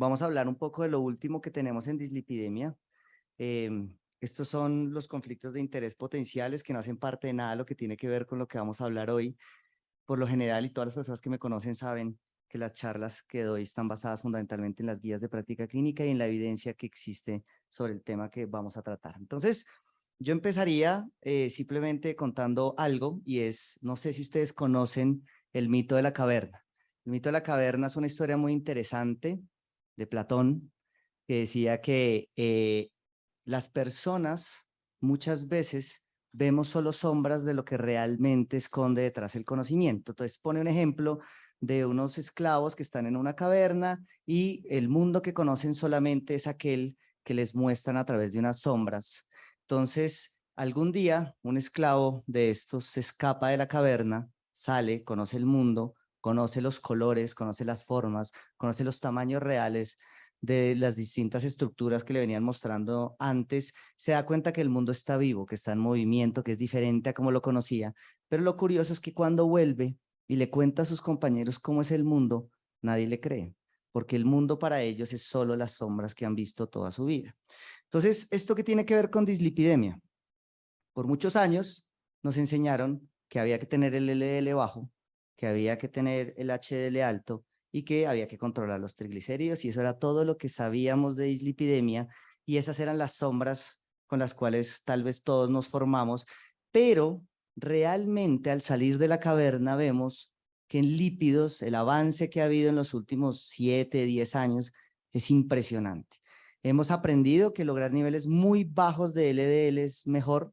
vamos a hablar un poco de lo último que tenemos en dislipidemia. Estos son los conflictos de interés potenciales que no hacen parte de nada de lo que tiene que ver con lo que vamos a hablar hoy. Por lo general, y todas las personas que me conocen saben que las charlas que doy están basadas fundamentalmente en las guías de práctica clínica y en la evidencia que existe sobre el tema que vamos a tratar. Entonces, yo empezaría simplemente contando algo y es, no sé si ustedes conocen el mito de la caverna. El mito de la caverna es una historia muy interesante de Platón que decía que las personas muchas veces vemos solo sombras de lo que realmente esconde detrás el conocimiento. Entonces pone un ejemplo de unos esclavos que están en una caverna y el mundo que conocen solamente es aquel que les muestran a través de unas sombras. Entonces, algún día un esclavo de estos se escapa de la caverna, sale, conoce el mundo, conoce los colores, conoce las formas, conoce los tamaños reales de las distintas estructuras que le venían mostrando antes, se da cuenta que el mundo está vivo, que está en movimiento, que es diferente a como lo conocía. Pero lo curioso es que cuando vuelve y le cuenta a sus compañeros cómo es el mundo, nadie le cree, porque el mundo para ellos es solo las sombras que han visto toda su vida. Entonces, ¿esto qué tiene que ver con dislipidemia? Por muchos años nos enseñaron que había que tener el LDL bajo, que había que tener el HDL alto y que había que controlar los triglicéridos, y eso era todo lo que sabíamos de dislipidemia, y esas eran las sombras con las cuales tal vez todos nos formamos, pero realmente al salir de la caverna vemos que en lípidos el avance que ha habido en los últimos 7, 10 años es impresionante. Hemos aprendido que lograr niveles muy bajos de LDL es mejor.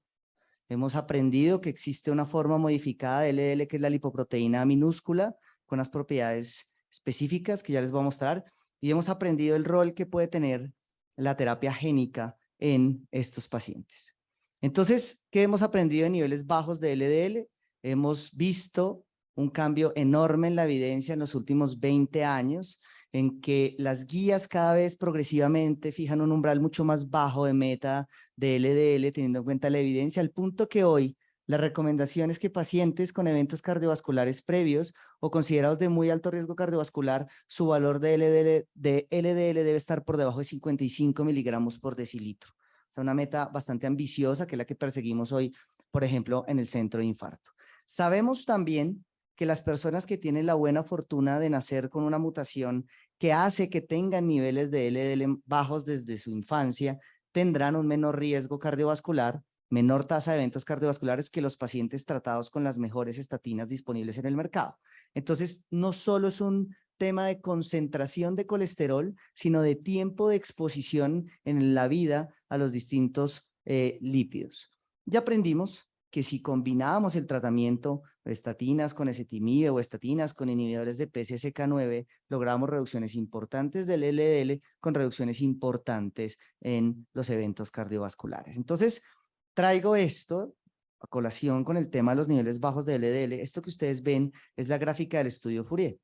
Hemos aprendido que existe una forma modificada de LDL, que es la lipoproteína minúscula, con las propiedades específicas que ya les voy a mostrar, y hemos aprendido el rol que puede tener la terapia génica en estos pacientes. Entonces, ¿qué hemos aprendido en niveles bajos de LDL? Hemos visto un cambio enorme en la evidencia en los últimos 20 años, en que las guías cada vez progresivamente fijan un umbral mucho más bajo de meta de LDL, teniendo en cuenta la evidencia, al punto que hoy la recomendación es que pacientes con eventos cardiovasculares previos o considerados de muy alto riesgo cardiovascular, su valor de LDL debe estar por debajo de 55 miligramos por decilitro. O sea, una meta bastante ambiciosa, que es la que perseguimos hoy, por ejemplo, en el centro de infarto. Sabemos también que las personas que tienen la buena fortuna de nacer con una mutación que hace que tengan niveles de LDL bajos desde su infancia, tendrán un menor riesgo cardiovascular, menor tasa de eventos cardiovasculares que los pacientes tratados con las mejores estatinas disponibles en el mercado. Entonces, no solo es un tema de concentración de colesterol, sino de tiempo de exposición en la vida a los distintos lípidos. Ya aprendimos que si combinábamos el tratamiento de estatinas con ezetimibe o estatinas con inhibidores de PCSK9, logramos reducciones importantes del LDL con reducciones importantes en los eventos cardiovasculares. Entonces, traigo esto a colación con el tema de los niveles bajos de LDL. Esto que ustedes ven es la gráfica del estudio Fourier.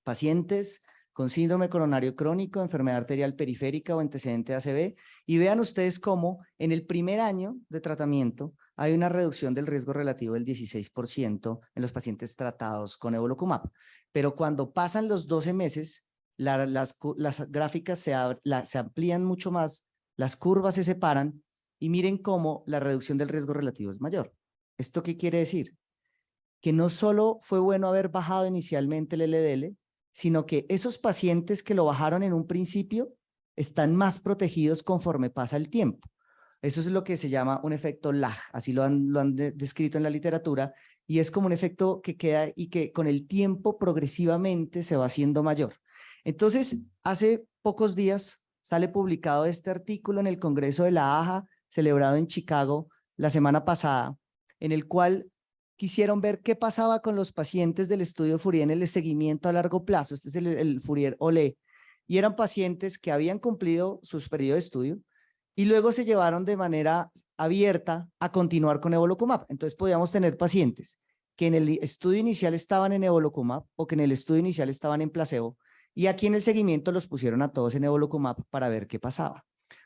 Pacientes con síndrome coronario crónico, enfermedad arterial periférica o antecedente de ACV, y vean ustedes cómo en el primer año de tratamiento hay una reducción del riesgo relativo del 16% en los pacientes tratados con evolocumab. Pero cuando pasan los 12 meses, las gráficas se amplían mucho más, las curvas se separan, y miren cómo la reducción del riesgo relativo es mayor. ¿Esto qué quiere decir? Que no solo fue bueno haber bajado inicialmente el LDL, sino que esos pacientes que lo bajaron en un principio están más protegidos conforme pasa el tiempo. Eso es lo que se llama un efecto lag, así lo han descrito en la literatura, y es como un efecto que queda y que con el tiempo progresivamente se va haciendo mayor. Entonces, hace pocos días sale publicado este artículo en el Congreso de la AJA, celebrado en Chicago la semana pasada, en el cual quisieron ver qué pasaba con los pacientes del estudio Fourier en el seguimiento a largo plazo. Este es el Fourier OLE, y eran pacientes que habían cumplido sus periodos de estudio y luego se llevaron de manera abierta a continuar con evolocumab. Entonces podíamos tener pacientes que en el estudio inicial estaban en evolocumab o que en el estudio inicial estaban en placebo, y aquí en el seguimiento los pusieron a todos en evolocumab para ver qué pasaba.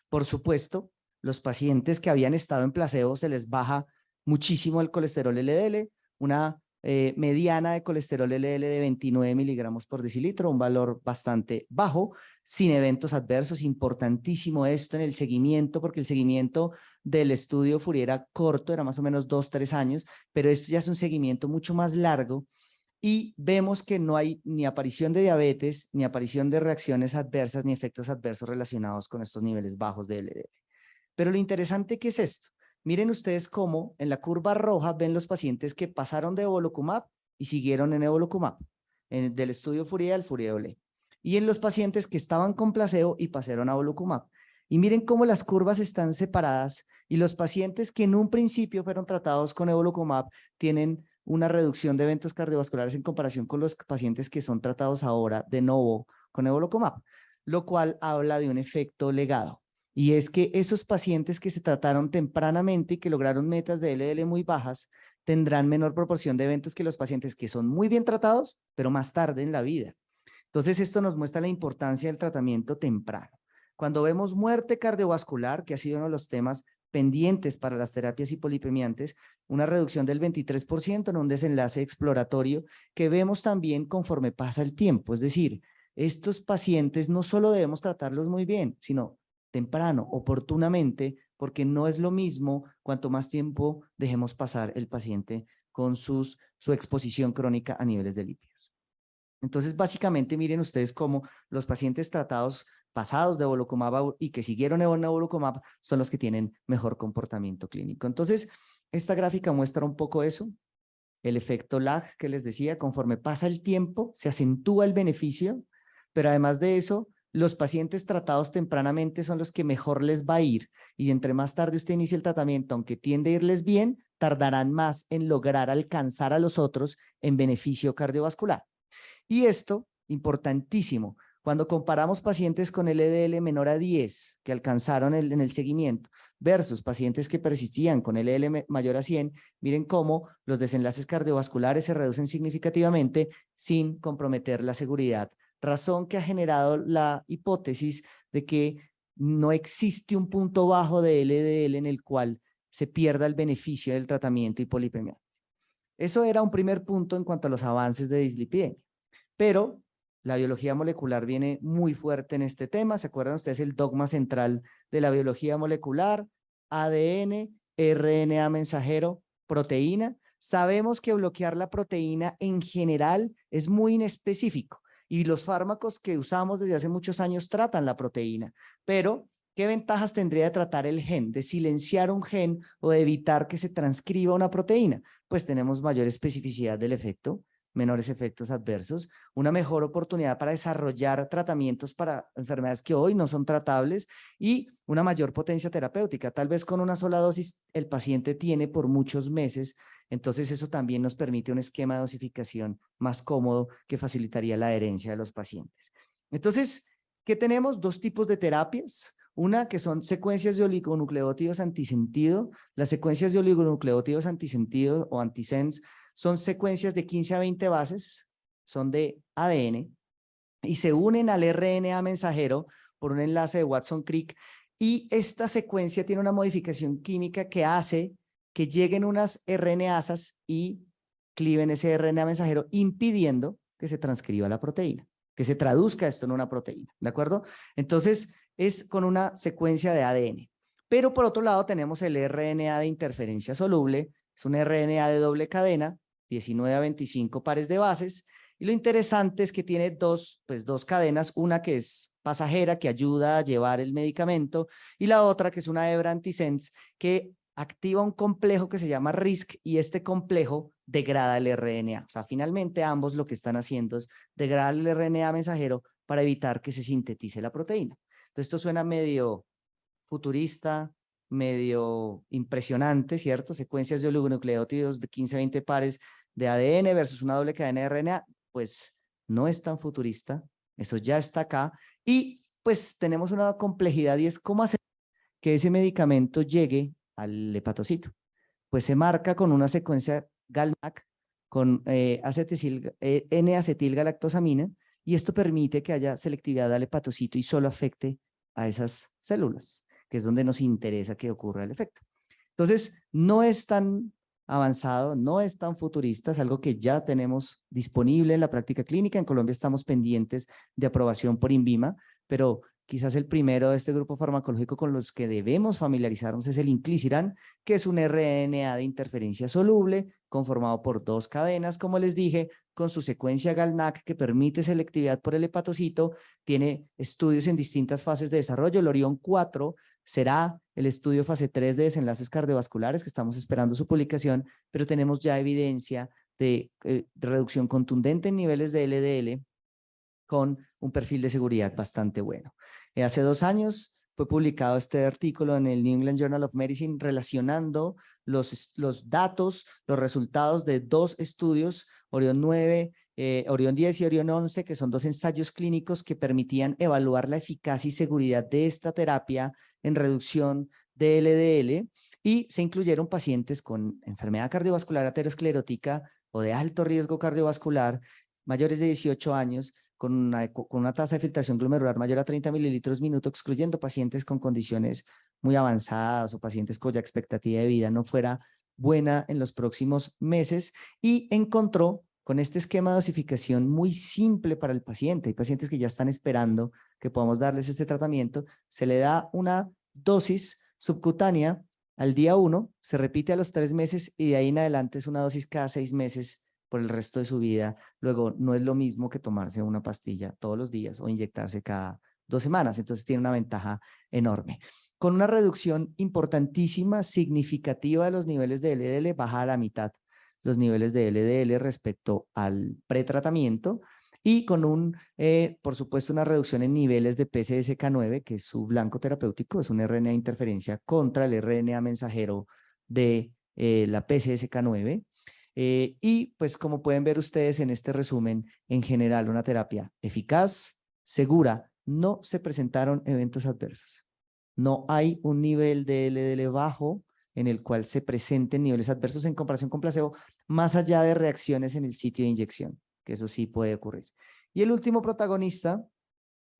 Por supuesto, los pacientes que habían estado en placebo se les baja muchísimo el colesterol LDL, una mediana de colesterol LDL de 29 miligramos por decilitro, un valor bastante bajo, sin eventos adversos. Importantísimo esto en el seguimiento, porque el seguimiento del estudio Fourier era corto, era más o menos 2-3 años, pero esto ya es un seguimiento mucho más largo y vemos que no hay ni aparición de diabetes, ni aparición de reacciones adversas, ni efectos adversos relacionados con estos niveles bajos de LDL. Pero lo interesante que es esto, miren ustedes cómo en la curva roja ven los pacientes que pasaron de evolocumab y siguieron en evolocumab, del estudio Fourier al Fourier-Dolé. Y en los pacientes que estaban con placebo y pasaron a evolocumab. Y miren cómo las curvas están separadas y los pacientes que en un principio fueron tratados con evolocumab tienen una reducción de eventos cardiovasculares en comparación con los pacientes que son tratados ahora de nuevo con evolocumab, lo cual habla de un efecto legado. Y es que esos pacientes que se trataron tempranamente y que lograron metas de LDL muy bajas tendrán menor proporción de eventos que los pacientes que son muy bien tratados, pero más tarde en la vida. Entonces, esto nos muestra la importancia del tratamiento temprano. Cuando vemos muerte cardiovascular, que ha sido uno de los temas pendientes para las terapias hipolipemiantes, una reducción del 23% en un desenlace exploratorio que vemos también conforme pasa el tiempo. Es decir, estos pacientes no solo debemos tratarlos muy bien, sino temprano, oportunamente, porque no es lo mismo cuanto más tiempo dejemos pasar el paciente con su exposición crónica a niveles de lípidos. Entonces, básicamente, miren ustedes cómo los pacientes tratados pasados de evolocumab y que siguieron en evolocumab son los que tienen mejor comportamiento clínico. Entonces, esta gráfica muestra un poco eso, el efecto lag que les decía, conforme pasa el tiempo, se acentúa el beneficio, pero además de eso, los pacientes tratados tempranamente son los que mejor les va a ir y entre más tarde usted inicie el tratamiento, aunque tiende a irles bien, tardarán más en lograr alcanzar a los otros en beneficio cardiovascular. Y esto, importantísimo, cuando comparamos pacientes con LDL menor a 10 que alcanzaron en el seguimiento versus pacientes que persistían con LDL mayor a 100, miren cómo los desenlaces cardiovasculares se reducen significativamente sin comprometer la seguridad, razón que ha generado la hipótesis de que no existe un punto bajo de LDL en el cual se pierda el beneficio del tratamiento hipolipemiante. Eso era un primer punto en cuanto a los avances de dislipidemia. Pero la biología molecular viene muy fuerte en este tema. ¿Se acuerdan ustedes el dogma central de la biología molecular? ADN, RNA mensajero, proteína. Sabemos que bloquear la proteína en general es muy inespecífico y los fármacos que usamos desde hace muchos años tratan la proteína, pero ¿qué ventajas tendría de tratar el gen, de silenciar un gen o de evitar que se transcriba una proteína? Pues tenemos mayor especificidad del efecto, menores efectos adversos, una mejor oportunidad para desarrollar tratamientos para enfermedades que hoy no son tratables y una mayor potencia terapéutica. Tal vez con una sola dosis el paciente tiene por muchos meses, entonces eso también nos permite un esquema de dosificación más cómodo que facilitaría la adherencia de los pacientes. Entonces, ¿qué tenemos? Dos tipos de terapias. Una que son secuencias de oligonucleótidos antisentido. Las secuencias de oligonucleótidos antisentido o antisense son secuencias de 15 a 20 bases, son de ADN y se unen al RNA mensajero por un enlace de Watson-Crick y esta secuencia tiene una modificación química que hace que lleguen unas RNasas y cliven ese RNA mensajero impidiendo que se transcriba la proteína, que se traduzca esto en una proteína, ¿de acuerdo? Entonces es con una secuencia de ADN. Pero por otro lado tenemos el RNA de interferencia soluble, es un RNA de doble cadena, 19 a 25 pares de bases, y lo interesante es que tiene dos cadenas, una que es pasajera, que ayuda a llevar el medicamento, y la otra que es una hebra antisense, que activa un complejo que se llama RISC, y este complejo degrada el RNA. O sea, finalmente ambos lo que están haciendo es degradar el RNA mensajero para evitar que se sintetice la proteína. Entonces, esto suena medio futurista, medio impresionante, ¿cierto? Secuencias de oligonucleótidos de 15 a 20 pares de ADN versus una doble cadena de RNA, pues no es tan futurista, eso ya está acá y pues tenemos una complejidad y es cómo hacer que ese medicamento llegue al hepatocito. Pues se marca con una secuencia GalNAc con N-acetilgalactosamina y esto permite que haya selectividad al hepatocito y solo afecte a esas células, que es donde nos interesa que ocurra el efecto. Entonces, no es tan avanzado, no es tan futurista, es algo que ya tenemos disponible en la práctica clínica. En Colombia estamos pendientes de aprobación por INVIMA, pero quizás el primero de este grupo farmacológico con los que debemos familiarizarnos es el inclisiran, que es un RNA de interferencia soluble conformado por 2 cadenas, como les dije, con su secuencia GalNAc que permite selectividad por el hepatocito. Tiene estudios en distintas fases de desarrollo. El Orión 4 será el estudio fase 3 de desenlaces cardiovasculares, que estamos esperando su publicación, pero tenemos ya evidencia de reducción contundente en niveles de LDL con un perfil de seguridad bastante bueno. Hace 2 años fue publicado este artículo en el New England Journal of Medicine relacionando los datos, los resultados de 2 estudios, Orión 9, Orión 10 y Orión 11, que son 2 ensayos clínicos que permitían evaluar la eficacia y seguridad de esta terapia en reducción de LDL, y se incluyeron pacientes con enfermedad cardiovascular aterosclerótica o de alto riesgo cardiovascular, mayores de 18 años, con una tasa de filtración glomerular mayor a 30 mililitros minuto, excluyendo pacientes con condiciones muy avanzadas o pacientes cuya expectativa de vida no fuera buena en los próximos meses, y encontró con este esquema de dosificación muy simple para el paciente. Hay pacientes que ya están esperando que podamos darles este tratamiento. Se le da una dosis subcutánea al día 1, se repite a los 3 meses y de ahí en adelante es una dosis cada 6 meses por el resto de su vida. Luego, no es lo mismo que tomarse una pastilla todos los días o inyectarse cada 2 semanas. Entonces, tiene una ventaja enorme. Con una reducción importantísima, significativa de los niveles de LDL, baja a la mitad los niveles de LDL respecto al pretratamiento, y con por supuesto, una reducción en niveles de PCSK9, que es su blanco terapéutico, es un RNA de interferencia contra el RNA mensajero de la PCSK9. Y pues como pueden ver ustedes en este resumen, en general una terapia eficaz, segura, no se presentaron eventos adversos. No hay un nivel de LDL bajo en el cual se presenten niveles adversos en comparación con placebo, más allá de reacciones en el sitio de inyección, que eso sí puede ocurrir. Y el último protagonista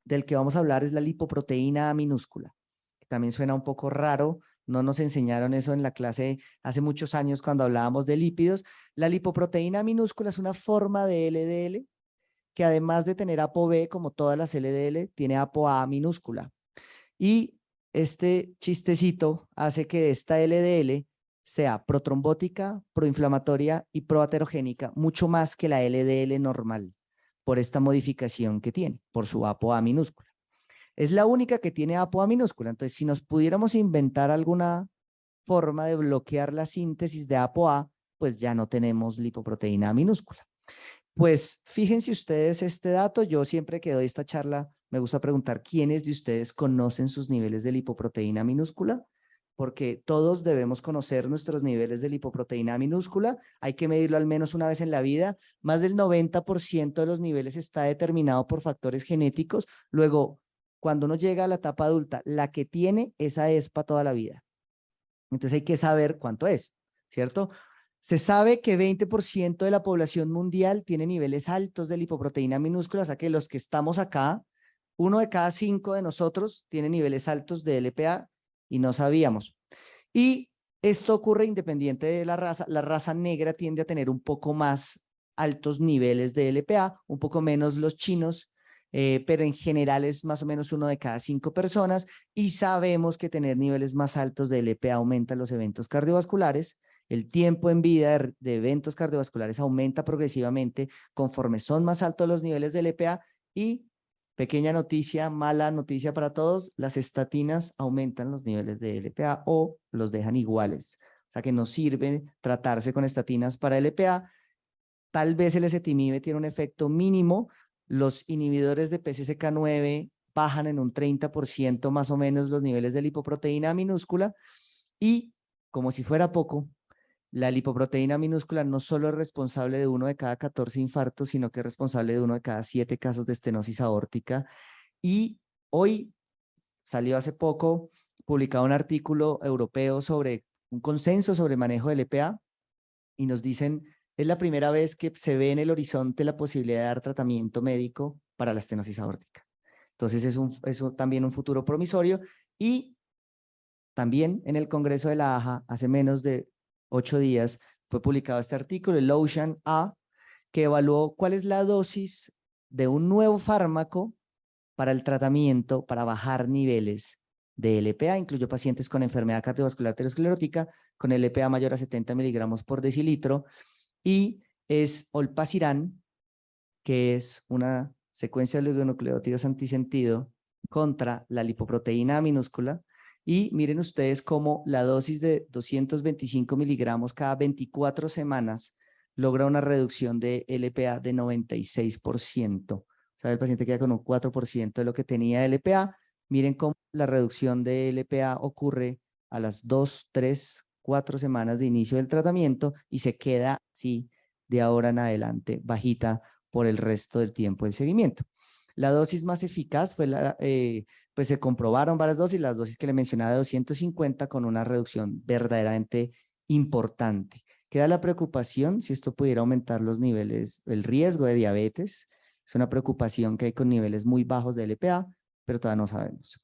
del que vamos a hablar es la lipoproteína A minúscula, que también suena un poco raro. No nos enseñaron eso en la clase hace muchos años cuando hablábamos de lípidos. La lipoproteína minúscula es una forma de LDL que, además de tener ApoB como todas las LDL, tiene ApoA minúscula. Y este chistecito hace que esta LDL sea protrombótica, proinflamatoria y proaterogénica, mucho más que la LDL normal, por esta modificación que tiene, por su ApoA minúscula. Es la única que tiene ApoA minúscula. Entonces, si nos pudiéramos inventar alguna forma de bloquear la síntesis de ApoA, pues ya no tenemos lipoproteína minúscula. Pues fíjense ustedes este dato. Yo siempre que doy esta charla me gusta preguntar quiénes de ustedes conocen sus niveles de lipoproteína minúscula, porque todos debemos conocer nuestros niveles de lipoproteína minúscula. Hay que medirlo al menos una vez en la vida. Más del 90% de los niveles está determinado por factores genéticos. Luego, cuando uno llega a la etapa adulta, la que tiene, esa es para toda la vida. Entonces hay que saber cuánto es, ¿cierto? Se sabe que 20% de la población mundial tiene niveles altos de lipoproteína minúscula, o sea que los que estamos acá, 1 de cada 5 de nosotros tiene niveles altos de LPA y no sabíamos. Y esto ocurre independiente de la raza. La raza negra tiende a tener un poco más altos niveles de LPA, un poco menos los chinos, pero en general es más o menos 1 de cada 5 personas, y sabemos que tener niveles más altos de LPA aumenta los eventos cardiovasculares. El tiempo en vida de eventos cardiovasculares aumenta progresivamente conforme son más altos los niveles de LPA. Y pequeña noticia, mala noticia para todos, las estatinas aumentan los niveles de LPA o los dejan iguales. O sea que no sirve tratarse con estatinas para LPA. Tal vez el ezetimibe tiene un efecto mínimo. Los inhibidores de PCSK9 bajan en un 30% más o menos los niveles de lipoproteína minúscula. Y como si fuera poco, la lipoproteína minúscula no solo es responsable de 1 de cada 14 infartos, sino que es responsable de 1 de cada 7 casos de estenosis aórtica. Y hoy salió hace poco publicado un artículo europeo sobre un consenso sobre manejo del LPA, y nos dicen, es la primera vez que se ve en el horizonte la posibilidad de dar tratamiento médico para la estenosis aórtica. Entonces es también un futuro promisorio. Y también en el Congreso de la AJA, hace menos de 8 días, fue publicado este artículo, el Ocean A, que evaluó cuál es la dosis de un nuevo fármaco para el tratamiento, para bajar niveles de LPA. Incluyó pacientes con enfermedad cardiovascular aterosclerótica con LPA mayor a 70 miligramos por decilitro, y es olpasiran, que es una secuencia de oligonucleótidos antisentido contra la lipoproteína minúscula. Y miren ustedes cómo la dosis de 225 miligramos cada 24 semanas logra una reducción de LPA de 96%. O sea, el paciente queda con un 4% de lo que tenía LPA. Miren cómo la reducción de LPA ocurre a las 2, 3, 4 semanas de inicio del tratamiento y se queda así de ahora en adelante bajita por el resto del tiempo del seguimiento. La dosis más eficaz fue pues se comprobaron varias dosis, las dosis que le mencionaba de 250 con una reducción verdaderamente importante. Queda la preocupación si esto pudiera aumentar los niveles, el riesgo de diabetes. Es una preocupación que hay con niveles muy bajos de LPA, pero todavía no sabemos.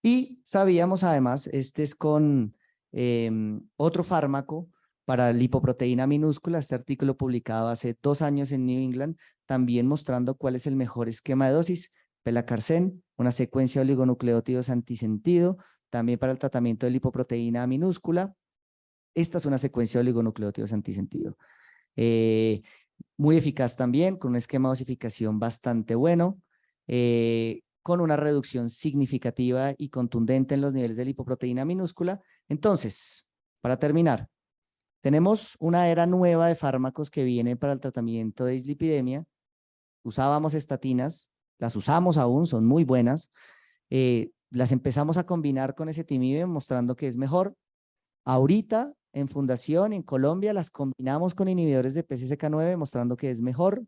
Y sabíamos además, este es con otro fármaco para lipoproteína minúscula, este artículo publicado hace 2 años en New England, también mostrando cuál es el mejor esquema de dosis, pelacarsen, una secuencia de oligonucleótidos antisentido, también para el tratamiento de lipoproteína minúscula. Esta es una secuencia de oligonucleótidos antisentido. Muy eficaz también, con un esquema de dosificación bastante bueno, con una reducción significativa y contundente en los niveles de lipoproteína minúscula. Entonces, para terminar, tenemos una era nueva de fármacos que vienen para el tratamiento de dislipidemia. Usábamos estatinas, las usamos aún, son muy buenas. Las empezamos a combinar con ezetimibe, mostrando que es mejor. Ahorita, en Fundación, en Colombia, las combinamos con inhibidores de PCSK9, mostrando que es mejor,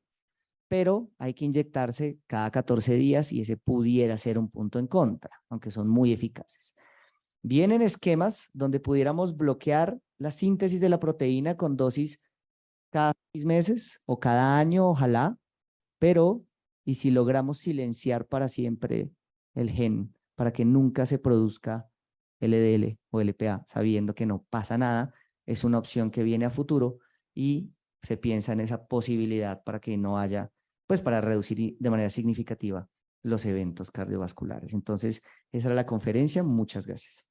pero hay que inyectarse cada 14 días y ese pudiera ser un punto en contra, aunque son muy eficaces. Vienen esquemas donde pudiéramos bloquear la síntesis de la proteína con dosis cada 6 meses o cada año, ojalá, pero ¿y si logramos silenciar para siempre el gen para que nunca se produzca LDL o LPA, sabiendo que no pasa nada? Es una opción que viene a futuro y se piensa en esa posibilidad para que no haya, pues para reducir de manera significativa los eventos cardiovasculares. Entonces, esa era la conferencia. Muchas gracias.